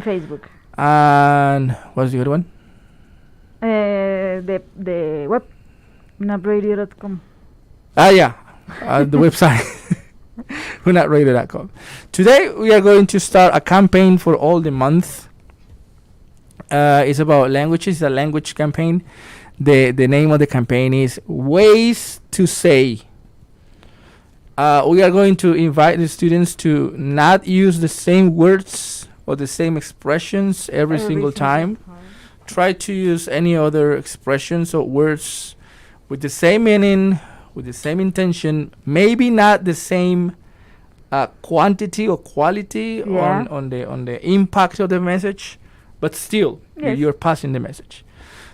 Facebook. And what's the other one? The web, UnabRadio.com. Yeah, the website, UnabRadio.com. Today we are going to start a campaign for all the month. It's about languages, a language campaign. The name of the campaign is Ways to Say. We are going to invite the students to not use the same words or the same expressions every single time. Try to use any other expressions or words with the same meaning, with the same intention, maybe not the same quantity or quality Yeah. on the impact of the message, but still Yes. you're passing the message.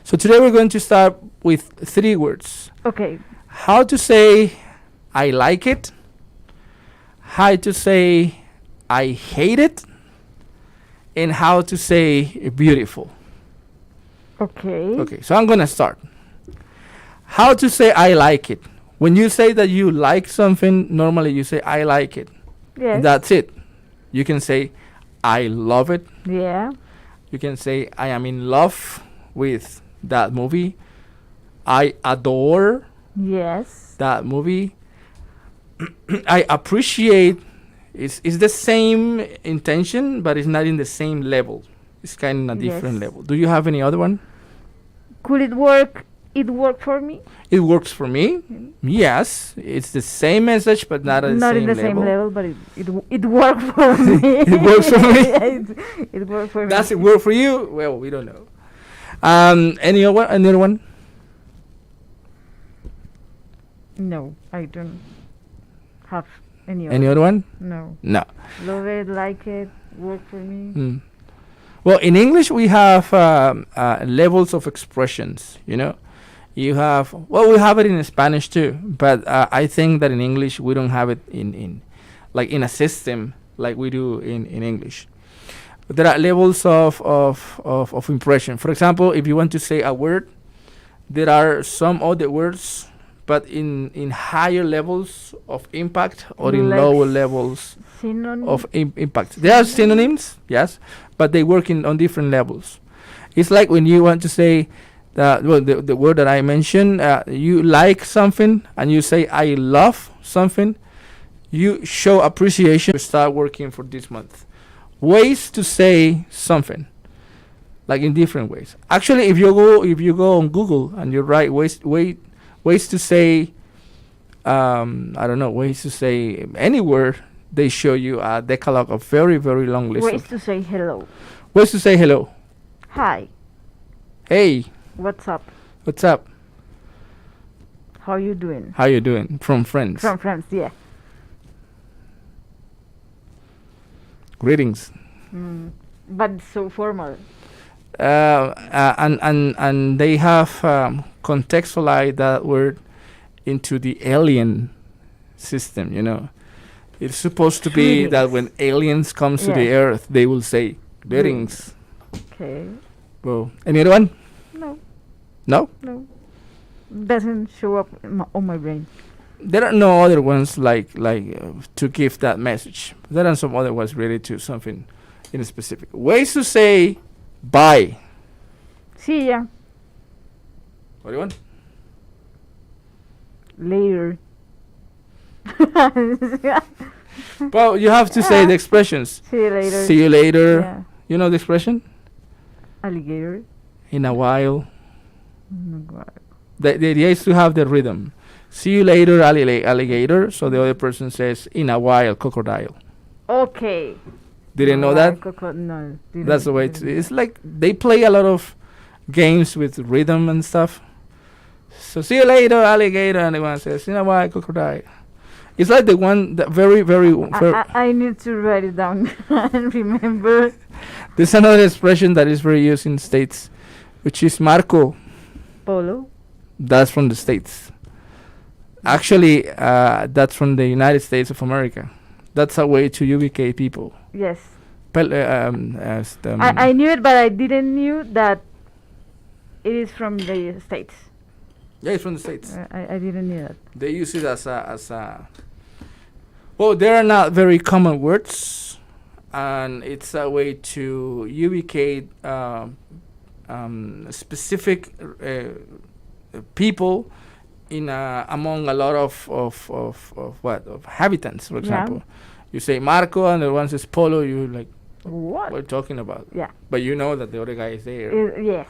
So today we're going to start with 3 words. Okay. How to say I like it, how to say I hate it, and how to say beautiful. Okay. Okay, so I'm gonna start. How to say I like it. When you say that you like something, normally you say I like it. Yes. That's it. You can say I love it. Yeah. You can say I am in love with that movie. I adore Yes. that movie. I appreciate. It's the same intention, but it's not in the same level. It's kind of a different Yes. level. Do you have any other one? Could it work? It worked for me. It works for me. Yes, it's the same message, but not at the Not same in the level. same level, but it worked for me. It works for me? It worked for me. Does it work for you? Well, we don't know. Any other one? No, I don't have any. Any other one? No. No. Love it, like it, work for me. Hmm. Well, in English we have levels of expressions. You know, you have. Well, we have it in Spanish too, but I think that in English we don't have it in like in a system like we do in English. But there are levels of impression. For example, if you want to say a word, there are some other words, but in higher levels of impact or in Like lower levels Synonym. of impact. There are synonyms, yes, but they work on different levels. It's like when you want to say the word that I mentioned, you like something and you say I love something, you show appreciation to start working for this month. Ways to say something, like in different ways. Actually, if you go on Google and you write ways to say, I don't know, ways to say any word, they show you a decalogue of very, very long list. Ways to say hello. Ways to say hello. Hi. Hey, What's up? what's up? How you doing? How you doing? From friends. From friends, yeah. Greetings. But it's so formal. And they have contextualized that word into the alien system. You know, it's supposed to be that when aliens comes to the Yes. Earth, they will say greetings. Okay. Well, any other one? No, No. no. Doesn't show up on my brain. There are no other ones like to give that message. There are some other ones related to something in specific. Ways to say bye. See ya. What do you want? Later. Well, you have to say the expressions. See you later. See you later. Yeah. You know the expression? Alligator. In a while. Oh my God. The idea is to have the rhythm. See you later, alligator. So the other person says, in a while, crocodile. Okay. Didn't know that? No. That's the way it's like they play a lot of games with rhythm and stuff. So see you later, alligator, and the one says, in a while, crocodile. It's like the one that very, very. I need to write it down and remember. There's another expression that is very used in the States, which is Marco. Polo. That's from the States. Actually, that's from the United States of America. That's a way to ubicate people. Yes. I I knew it, but I didn't knew that it is from the States. Yeah, it's from the States. I didn't know that. They use it as a. Well, there are not very common words, and it's a way to ubicate specific people in among a lot of habitants. For example, you say Marco, and the one says Polo. You like what we're talking about. Yeah. But you know that the other guy is there. Yes.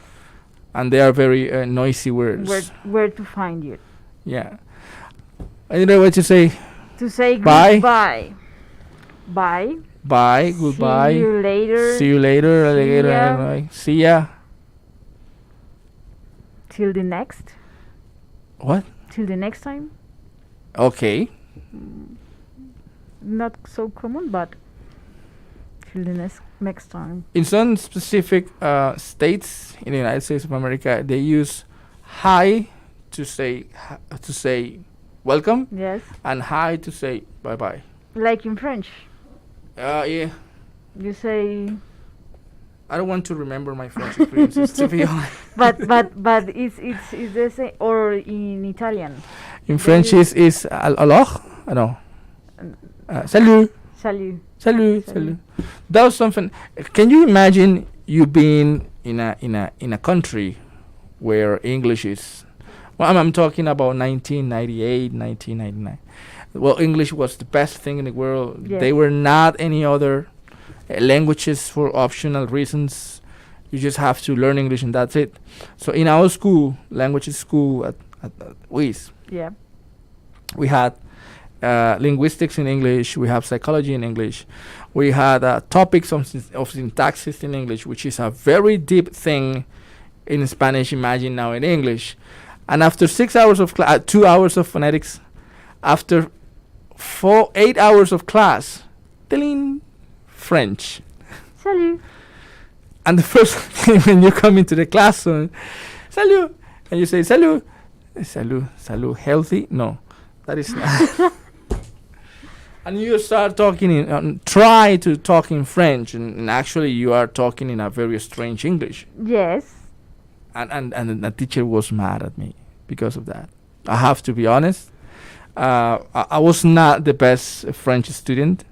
And they are very noisy words. Where to find you? Yeah. I don't know what to say. To say bye. Goodbye. Bye. Bye. Goodbye. See you later. See you later. See ya. See ya. Till the next. What? Till the next time. Okay. Not so common, but till the next time. In some specific states in the United States of America, they use hi to say welcome. Yes. And hi to say bye bye. Like in French. Yeah. You say. I don't want to remember my French experiences, to be honest. But it's the same, or in Italian. In French is alors? No. Salut. Salut. Salut. Salut. That was something. Can you imagine you being in a country where English is? Well, I'm talking about 1998, 1999. Well, English was the best thing in the world. Yes. They were not any other languages for optional reasons. You just have to learn English and that's it. So in our school, languages school at WIS, yeah, we had linguistics in English, we have psychology in English, we had topics of syntaxis in English, which is a very deep thing in Spanish, imagine now in English. And after 6 hours of 2 hours of phonetics, after 8 hours of class, ding, French. Salut. And the first thing when you come into the classroom, salut, and you say salut, salut, healthy? No, that is not. And you start talking try to talk in French, and actually you are talking in a very strange English. Yes. And the teacher was mad at me because of that. I have to be honest. I was not the best French student,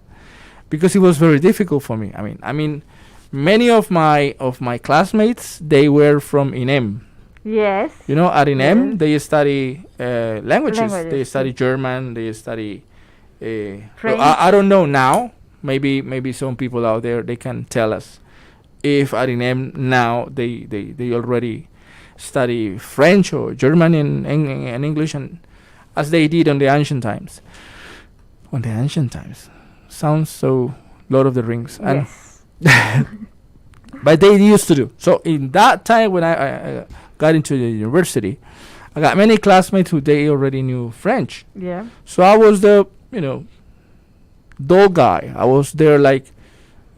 because it was very difficult for me. I mean, many of my classmates, they were from INEM. Yes. You know, at INEM, yes. they study languages. They study German. They study. French. I don't know now. Maybe some people out there, they can tell us if at INEM now they already study French or German and English, and as they did on the ancient times. On the ancient times. Sounds so Lord of the Rings. Yes. But they used to do. So in that time when I got into the university, I got many classmates who they already knew French. Yeah. So I was the, dull guy. I was there like,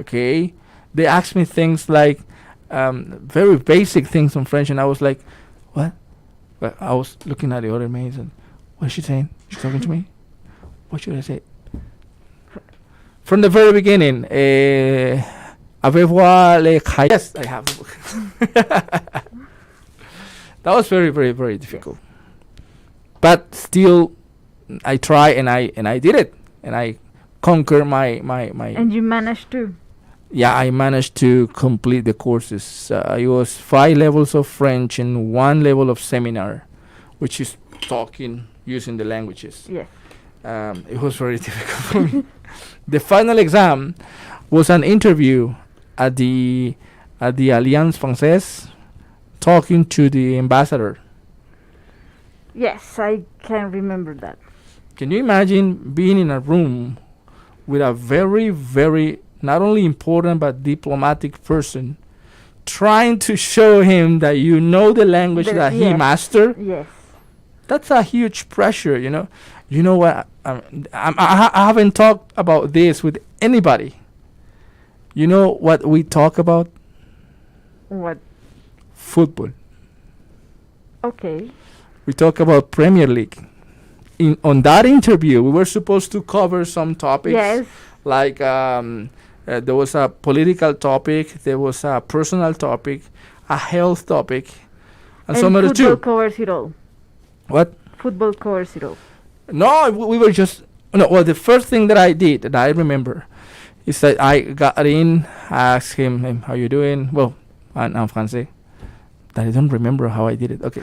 okay. They asked me things like very basic things in French, and I was like, what? But I was looking at the other maids and, what is she saying? She's talking to me? What should I say? From the very beginning, avez-vous les cahiers? Yes, I have the book. That was very, very, very difficult. But still, I try and I did it, and I conquered my. And you managed to. Yeah, I managed to complete the courses. It was 5 levels of French and 1 level of seminar, which is talking using the languages. Yes. It was very difficult for me. The final exam was an interview at the Alliance Française, talking to the ambassador. Yes, I can remember that. Can you imagine being in a room with a very, very not only important but diplomatic person, trying to show him that you know the language that he mastered? Yes. That's a huge pressure, You know what? I haven't talked about this with anybody. You know what we talk about? What? Football. Okay. We talk about Premier League. On that interview, we were supposed to cover some topics. Yes. Like there was a political topic, there was a personal topic, a health topic, and some other two. Football covers it all. What? Football covers it all. No, we were just... No, well, the first thing that I did, that I remember, He said, I got in, I asked him, how you doing? Well, en français. That I don't remember how I did it. Okay.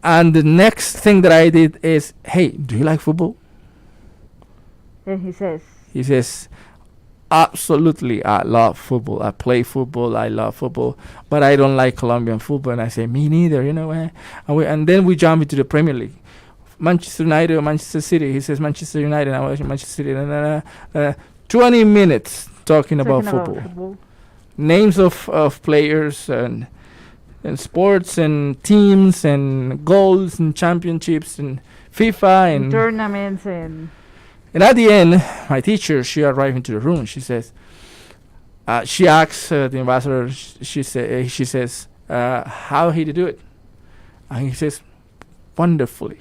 And the next thing that I did is, hey, do you like football? And he says, absolutely, I love football. I play football. I love football. But I don't like Colombian football. And I say, me neither, you know. And then we jump into the Premier League. Manchester United or Manchester City. He says Manchester United. I watch Manchester City. 20 minutes talking about football. Names of players and sports and teams and goals and championships and FIFA and tournaments and at the end, my teacher, she arrived into the room. She says, she asks the ambassador. She says, how he to do it, and he says, wonderfully.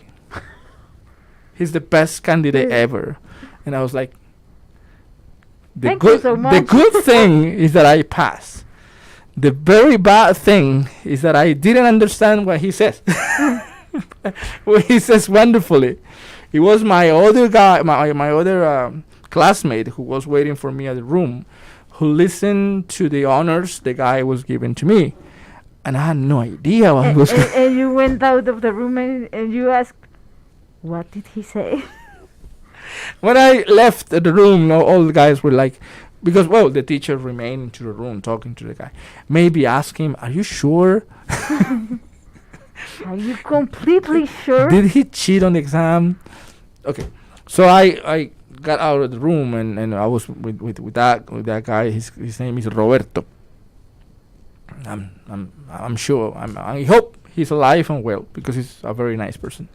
He's the best candidate ever, and I was like, Thank you so much. The good thing is that I passed. The very bad thing is that I didn't understand what he says. Well, he says wonderfully. It was my other guy, my other classmate who was waiting for me at the room, who listened to the honors the guy was giving to me. And I had no idea what he was going to And you went out of the room and you asked, what did he say? When I left the room, all the guys were like, because, well, the teacher remained into the room talking to the guy. Maybe ask him, are you sure? Are you completely sure? Did he cheat on the exam? Okay. So I got out of the room and I was with that guy. His name is Roberto. I'm sure. I hope he's alive and well because he's a very nice person.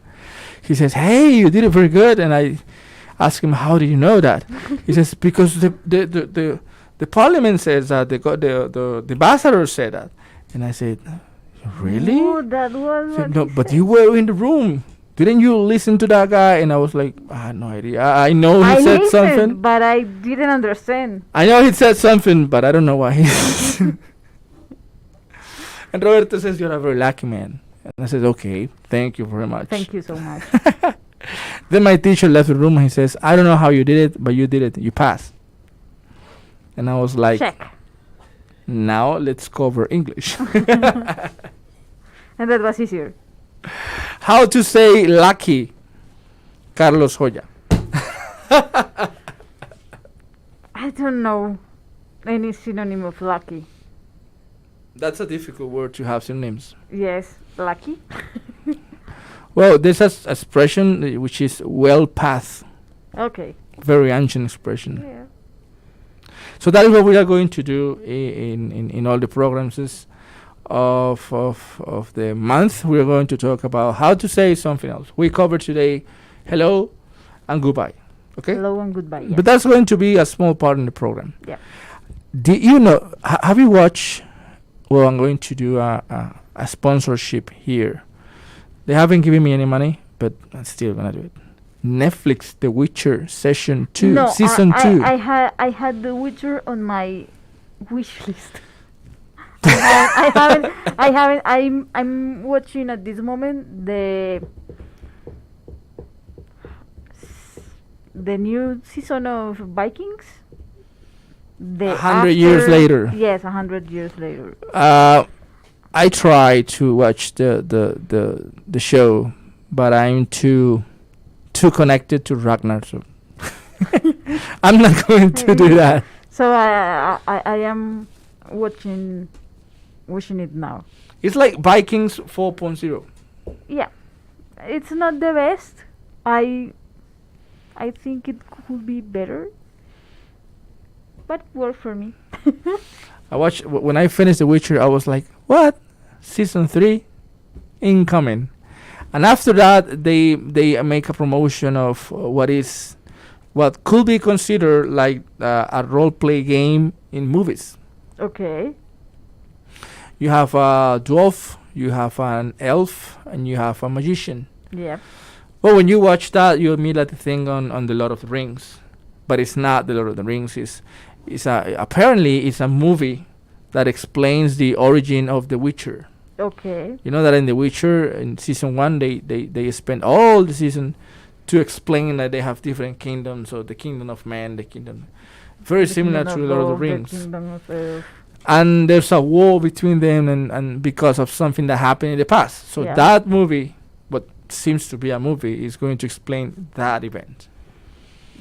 He says, hey, you did it very good. And I asked him, how do you know that? He says, because the parliament says that, the ambassador said that. And I said, really? Oh, that was said, no, but you were in the room. Didn't you listen to that guy? And I was like, I had no idea. I know he said something. But I didn't understand. I know he said something, but I don't know why he said. And Roberto says, you're a very lucky man. And I said, okay, thank you very much. Thank you so much. Then my teacher left the room and he says, I don't know how you did it, but you did it. You passed. And I was like, check. Now let's cover English. And that was easier. How to say lucky, Carlos Joya. I don't know any synonym of lucky. That's a difficult word to have synonyms. Yes, lucky. Well, there's an expression which is well path. Okay. Very ancient expression. Yeah. So that is what we are going to do in all the programs of the month. We are going to talk about how to say something else. We covered today hello and goodbye. Okay? Hello and goodbye. Yes. But that's going to be a small part in the program. Yeah. Did you know, have you watched, well, I'm going to do a sponsorship here. They haven't given me any money, but I'm still going to do it. Netflix, The Witcher, Season 2. I had The Witcher on my wish list. I haven't. I'm watching at this moment the new season of Vikings. 100 years later. Yes, 100 years later. I try to watch the show, but I'm too connected to Ragnar, so I'm not going to do that. So I am watching it now. It's like Vikings 4.0. Yeah, it's not the best. I think it could be better, but work for me. I watched when I finished The Witcher. I was like, "What? Season 3 incoming?" And after that, they make a promotion of what could be considered like a role play game in movies. Okay. You have a dwarf, you have an elf, and you have a magician. Yeah. Well, when you watch that, you immediately think on the Lord of the Rings, but it's not the Lord of the Rings. Apparently it's a movie that explains the origin of The Witcher. Okay. You know that in The Witcher, in season 1, they spend all the season to explain that they have different kingdoms, or the kingdom of man, the kingdom. very The similar Kingdom to of Lord of the Love, Rings. The Kingdom of Earth. And there's a war between them, and because of something that happened in the past. So Yeah. that movie, what seems to be a movie, is going to explain that event.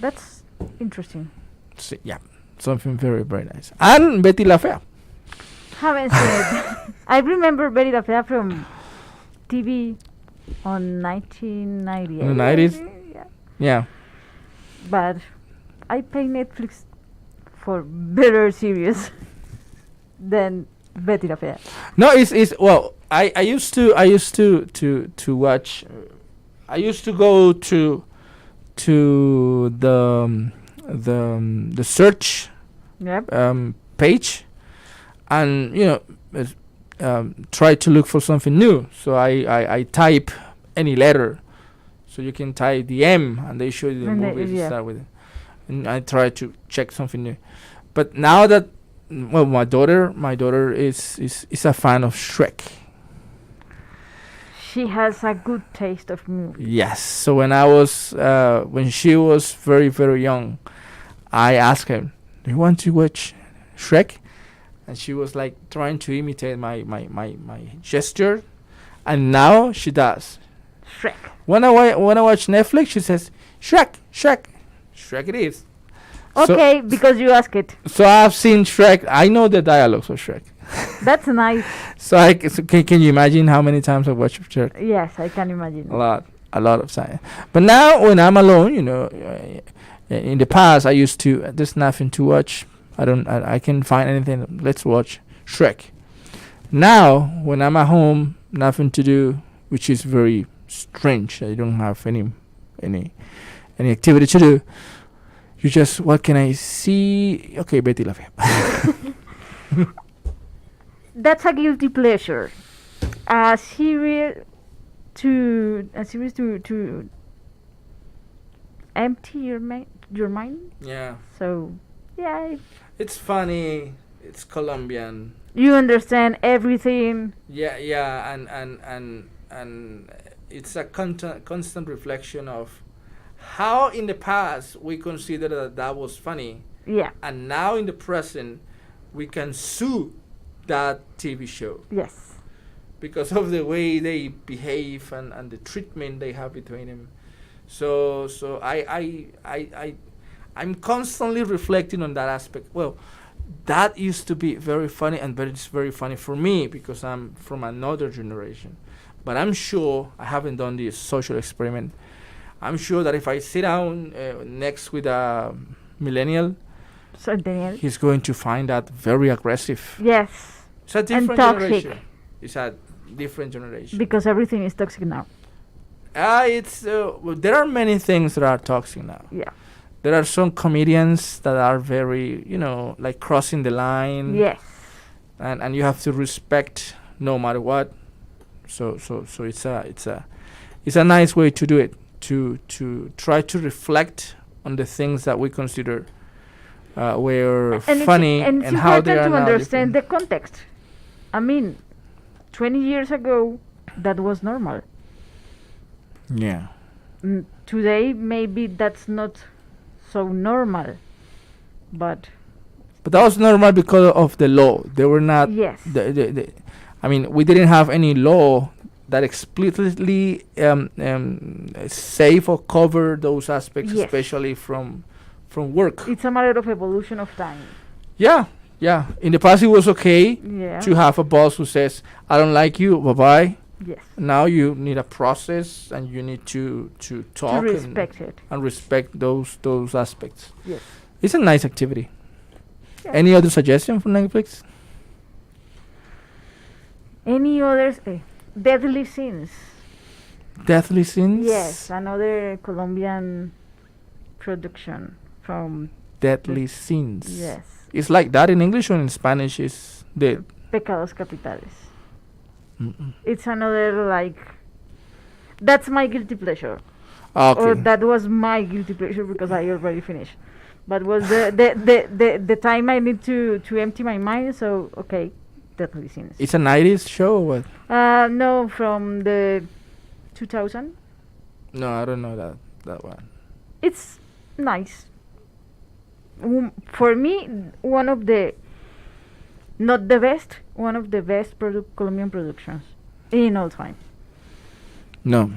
That's interesting. So, yeah, something very, very nice. And Betty La Fea. Haven't seen it. I remember Betty La Fea from TV on 1998. In the 90s? Yeah. Yeah. But I pay Netflix for better series than Betty La Fea. No, it's well. I used to watch. I used to go to the search Yep. page, and try to look for something new. So I type any letter. So you can type the M, and they show you the And movies you yeah. start with it. And I try to check something new. But now that my daughter is a fan of Shrek. She has a good taste of movies. Yes. So when she was very, very young, I asked her, "Do you want to watch Shrek?" And she was like trying to imitate my gesture, and now she does. Shrek. When I watch Netflix, she says, "Shrek, Shrek, Shrek it is." Okay, because you ask it. So I've seen Shrek. I know the dialogues of Shrek. That's nice. So can you imagine how many times I've watched Shrek? Yes, I can imagine. A lot of time. But now when I'm alone, in the past I used to. There's nothing to watch. I can't find anything. Let's watch Shrek. Now when I'm at home, nothing to do, which is very strange. I don't have any activity to do. You just, what can I see? Okay, Betty La Fea. That's a guilty pleasure. A series to empty your mind. Yeah. So, yeah, It's funny. It's Colombian. you understand everything. Yeah, and it's a constant reflection of how in the past we considered that was funny, Yeah. and now in the present we can sue that TV show Yes. because of the way they behave and the treatment they have between them. So I'm constantly reflecting on that aspect. Well, that used to be very funny, but it's very funny for me because I'm from another generation. But I'm sure I haven't done this social experiment. I'm sure that if I sit down next with a millennial, So, Daniel. he's going to find that very aggressive. Yes. It's a different toxic. generation. It's a different generation. Because everything is toxic now. There are many things that are toxic now. Yeah. There are some comedians that are very, like crossing the line. Yes. And you have to respect no matter what. So it's a nice way to do it. To try to reflect on the things that we consider were funny and it's how they important are to now understand different. the context. I mean, 20 years ago, that was normal. Yeah. Today, maybe that's not so normal, but But that was normal because of the law. They were not. yes. I mean, we didn't have any law that explicitly save or cover those aspects, Yes. especially from work. It's a matter of evolution of time. Yeah. In the past, it was okay Yeah. to have a boss who says, "I don't like you, bye bye." Yes. Now you need a process, and you need to talk To respect it. and respect those aspects. Yes. It's a nice activity. Yeah. Any other suggestion from Netflix? Any others? Deadly Sins. Deathly Sins. Yes, another Colombian production from. Deadly Sins. Yes. It's like that in English, or in Spanish is the. Pecados Capitales. Mm-mm. It's another like. That's my guilty pleasure. Okay. Or that was my guilty pleasure because I already finished. But was the time I need to empty my mind. So okay, Deadly Sins. It's a 90s show or what? No, from the 2000. No, I don't know that one. It's nice. For me, one of the not the best, one of the best Colombian productions in all time. No.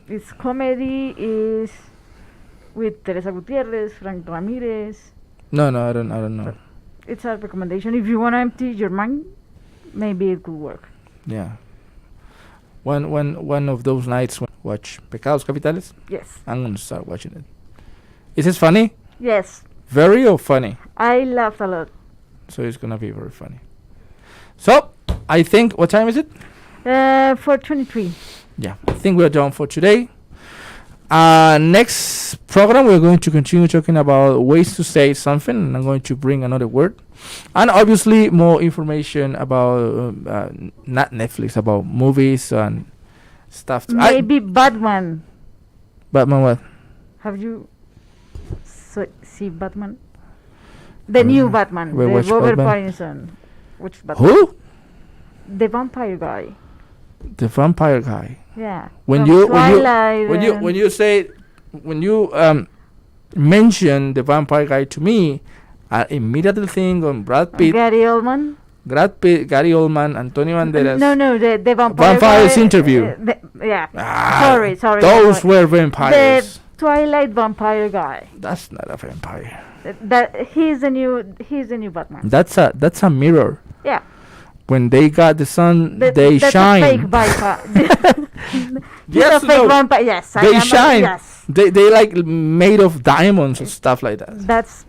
It's comedy, is with Teresa Gutierrez, Frank Ramirez. No, I don't know. It's a recommendation. If you want to empty your mind, maybe it could work. Yeah. One of those nights when I watch Pecados Capitales, Yes. I'm gonna start watching it. Is it funny? Yes. Very or funny? I laughed a lot. So it's gonna be very funny. So I think, what time is it? 4:23. Yeah, I think we're done for today. Next program, we're going to continue talking about ways to say something, and I'm going to bring another word, and obviously more information about not Netflix, about movies and stuff. Maybe Batman. Batman what? Have you see Batman? The new Batman. Wait, The which Robert Batman? Pattinson. Which Batman? Who? The vampire guy. The vampire guy. Yeah. When from you Twilight when you mention the vampire guy to me, I immediately think on Brad Pitt, Gary Oldman. Gary Oldman, Antonio Banderas. No, the vampire Vampires guy, interview. Yeah. Ah, Sorry. Those were vampires. The Twilight vampire guy. That's not a vampire. That he's the new Batman. That's a mirror. Yeah. When they got the sun, they that's shine. A fake vampire. Yes, a fake no. vampire. Yes, They shine. Yes. They like made of diamonds and stuff like that. That's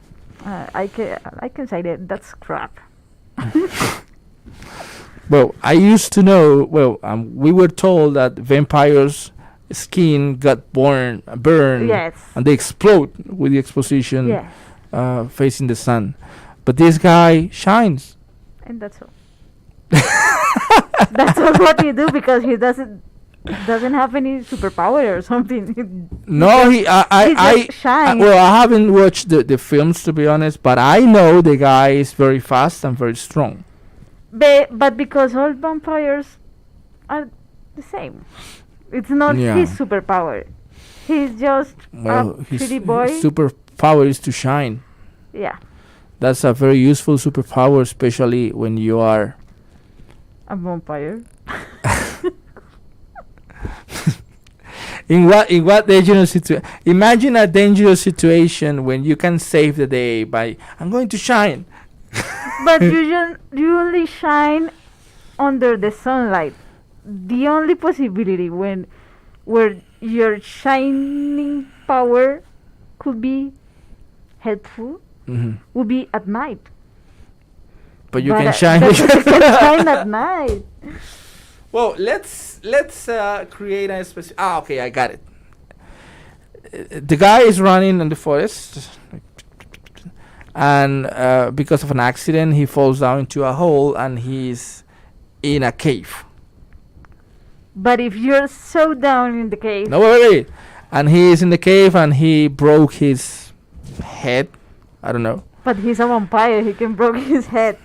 I can say that's crap. Well, I used to know. Well, we were told that vampires' skin got burned, Yes. and they explode with the exposition Yes. facing the sun. But this guy shines. And that's all. That's all what he do, because he doesn't have any superpower or something. No, he just shines. well, I haven't watched the films, to be honest, but I know the guy is very fast and very strong. But because all vampires are the same, it's not his superpower. He's just a pretty boy. His superpower is to shine. Yeah, That's a very useful superpower, especially when you are a vampire. in what dangerous situation. Imagine a dangerous situation when you can save the day by I'm going to shine. But you only shine under the sunlight. The only possibility where your shining power could be helpful would be at night. But you can shine. But you can shine at night. Well, let's create a specific. Okay, I got it. The guy is running in the forest, and because of an accident, he falls down into a hole, and he's in a cave. But if you're so down in the cave, No, wait. And he is in the cave, and he broke his head. I don't know. but he's a vampire, he can break his head.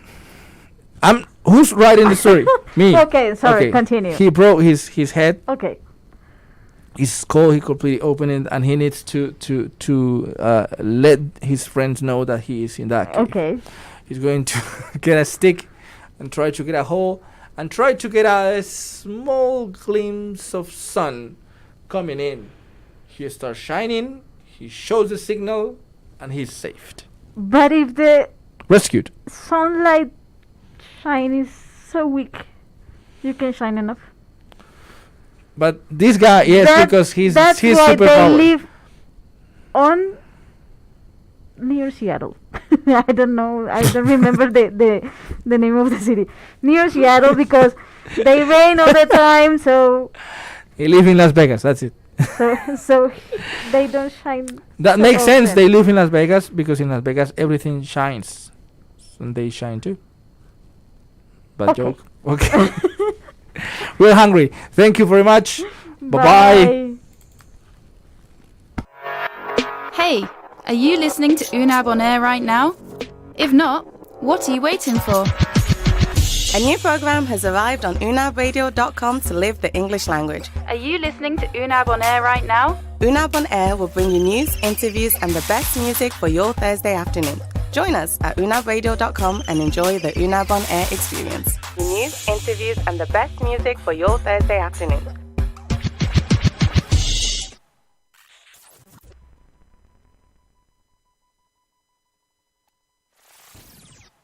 Who's writing the story? Me. Okay, sorry, continue. He broke his head. Okay. His skull, he completely opened it, and he needs to let his friends know that he is in that cave. Okay. He's going to get a stick and try to get a hole and try to get a small glimpse of sun coming in. He starts shining, he shows the signal, and he's saved. But if the Rescued. sunlight shine is so weak, you can shine enough. But this guy, because his that's why superpower. they live on near Seattle. I don't know. I don't remember the name of the city. Near Seattle, because they rain all the time. So He lives in Las Vegas. That's it. so they don't shine. That so makes sense. often. They live in Las Vegas because in Las Vegas everything shines, and they shine too. Bad Okay. joke. Okay. We're hungry. Thank you very much. Bye-bye. Hey, are you listening to UnabOnAir right now? If not, what are you waiting for? A new program has arrived on UnabRadio.com to live the English language. Are you listening to Unab on Air right now? Unab on Air will bring you news, interviews, and the best music for your Thursday afternoon. Join us at UnabRadio.com and enjoy the Unab on Air experience. News, interviews, and the best music for your Thursday afternoon.